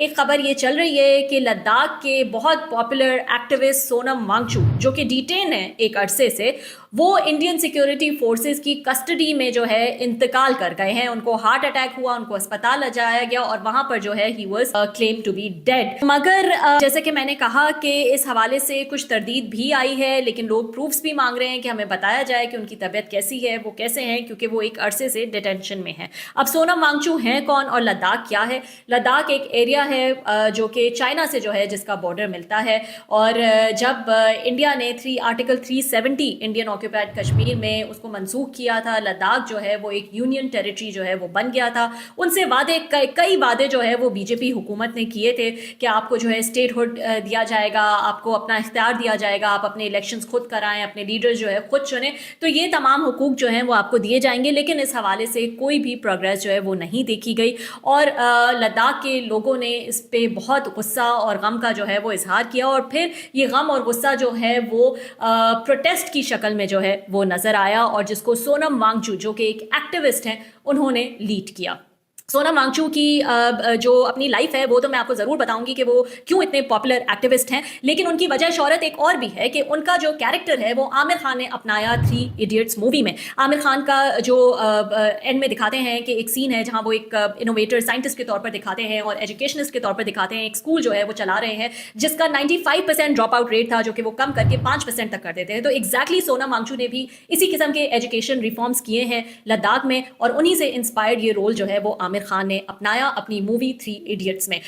ایک خبر یہ چل رہی ہے کہ لداخ کے بہت پاپولر ایکٹیوسٹ سونم وانگچو جو کہ ڈیٹین ہے ایک عرصے سے، وہ انڈین سیکیورٹی فورسز کی کسٹڈی میں جو ہے انتقال کر گئے ہیں. ان کو ہارٹ اٹیک ہوا، ان کو اسپتال لے جایا گیا اور وہاں پر جو ہے he was claimed to be dead. مگر جیسے کہ میں نے کہا کہ اس حوالے سے کچھ تردید بھی آئی ہے، لیکن لوگ پروفس بھی مانگ رہے ہیں کہ ہمیں بتایا جائے کہ ان کی طبیعت کیسی ہے، وہ کیسے ہیں، کیونکہ وہ ایک عرصے سے ڈیٹینشن میں ہیں. اب سونم وانگچو ہیں کون اور لداخ کیا ہے؟ لداخ ایک ایریا ہے جو کہ چائنا سے جو ہے جس کا بارڈر ملتا ہے، اور جب انڈیا نے آرٹیکل 370 انڈین آکوپائڈ کشمیر میں اس کو منسوخ کیا تھا، لداخ جو ہے وہ ایک یونین ٹیریٹری جو ہے وہ بن گیا تھا. ان سے کئی وعدے جو ہے وہ بی جے پی حکومت نے کیے تھے کہ آپ کو جو ہے اسٹیٹ ہوڈ دیا جائے گا، آپ کو اپنا اختیار دیا جائے گا، آپ اپنے الیکشنز خود کرائیں، اپنے لیڈر جو ہے خود چنیں، تو یہ تمام حقوق جو ہیں وہ آپ کو دیے جائیں گے. لیکن اس حوالے سے کوئی بھی پروگریس جو ہے وہ نہیں دیکھی گئی، اور لداخ کے لوگوں نے اس پہ بہت غصہ اور غم کا جو ہے وہ اظہار کیا، اور پھر یہ غم اور غصہ جو ہے وہ پروٹیسٹ کی شکل میں جو ہے وہ نظر آیا، اور جس کو سونم وانگچو جو کہ ایک ایکٹیوسٹ ہیں انہوں نے لیڈ کیا. سونم وانگچو کی جو اپنی لائف ہے وہ تو میں آپ کو ضرور بتاؤں گی کہ وہ کیوں اتنے پاپولر ایکٹیوسٹ ہیں، لیکن ان کی وجہ شہرت ایک اور بھی ہے کہ ان کا جو کیریکٹر ہے وہ عامر خان نے اپنایا 3 ایڈیٹس مووی میں. عامر خان کا جو اینڈ میں دکھاتے ہیں کہ ایک سین ہے جہاں وہ ایک انوویٹر سائنٹسٹ کے طور پر دکھاتے ہیں اور ایجوکیشنسٹ کے طور پر دکھاتے ہیں. ایک اسکول جو ہے وہ چلا رہے ہیں جس کا 95% ڈراپ آؤٹ ریٹ تھا، جو کہ وہ کم کر کے 5% تک کر دیتے ہیں. تو ایگزیکٹلی سونم وانگچو نے بھی اسی قسم کے ایجوکیشن ریفارمز کیے ہیں لداخ میں، اور انہی سے انسپائرڈ یہ رول جو ہے وہ عامر خان نے اپنایا اپنی مووی 3 ایڈیٹس میں.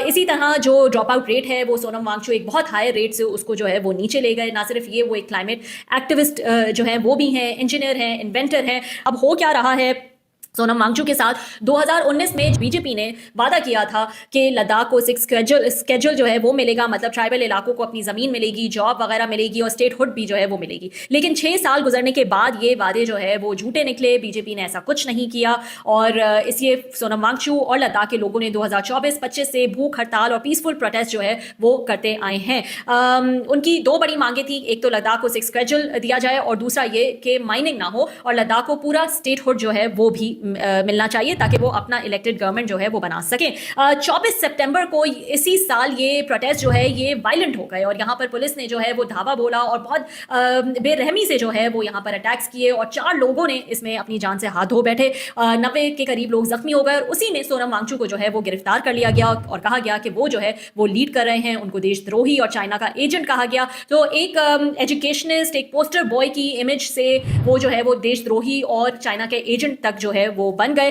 اسی طرح جو ڈراپ آؤٹ ریٹ ہے وہ سونم وانگچو ایک بہت ہائی ریٹ سے اس کو جو ہے وہ نیچے لے گئے. نہ صرف یہ، وہ ایک کلائمیٹ ایکٹیوسٹ جو ہیں وہ بھی ہیں، انجینئر ہیں، انوینٹر ہیں. اب ہو کیا رہا ہے سونم وانگچو کے ساتھ؟ 2019 میں بی جے پی نے وعدہ کیا تھا کہ لداخ کو اسکیجول جو ہے وہ ملے گا، مطلب ٹرائبل علاقوں کو اپنی زمین ملے گی، جاب وغیرہ ملے گی، اور اسٹیٹ ہوڈ بھی جو ہے وہ ملے گی. لیکن 6 سال گزرنے کے بعد یہ وعدے جو ہے وہ جھوٹے نکلے. بی جے پی نے ایسا کچھ نہیں کیا، اور اس لیے سونم وانگچو اور لداخ کے لوگوں نے 2024-25 سے بھوک ہڑتال اور پیسفل پروٹیسٹ جو ہے وہ کرتے آئے ہیں. ان کی 2 بڑی مانگیں تھیں، ایک تو لداخ کو اسکیجول دیا جائے، اور دوسرا یہ کہ مائننگ نہ ہو، اور لداخ کو پورا اسٹیٹ ہوڈ جو ہے وہ بھی ملنا چاہیے تاکہ وہ اپنا الیکٹڈ گورنمنٹ جو ہے وہ بنا سکیں. 24 سپٹمبر کو اسی سال یہ پروٹیسٹ جو ہے یہ وائلنٹ ہو گئے، اور یہاں پر پولیس نے جو ہے وہ دھاوا بولا اور بہت بے رحمی سے جو ہے وہ یہاں پر اٹیکس کیے، اور 4 لوگوں نے اس میں اپنی جان سے ہاتھ دھو بیٹھے. 90 کے قریب لوگ زخمی ہو گئے، اور اسی میں سونم وانگچو کو جو ہے وہ گرفتار کر لیا گیا اور کہا گیا کہ وہ جو ہے وہ لیڈ کر رہے ہیں، ان کو دیش دروہی اور چائنا کا ایجنٹ کہا گیا. تو ایک ایجوکیشنسٹ، ایک پوسٹر بوائے کی امیج سے وہ جو ہے وہ دیش دروہی اور چائنا کے ایجنٹ تک جو ہے وہ بن گئے.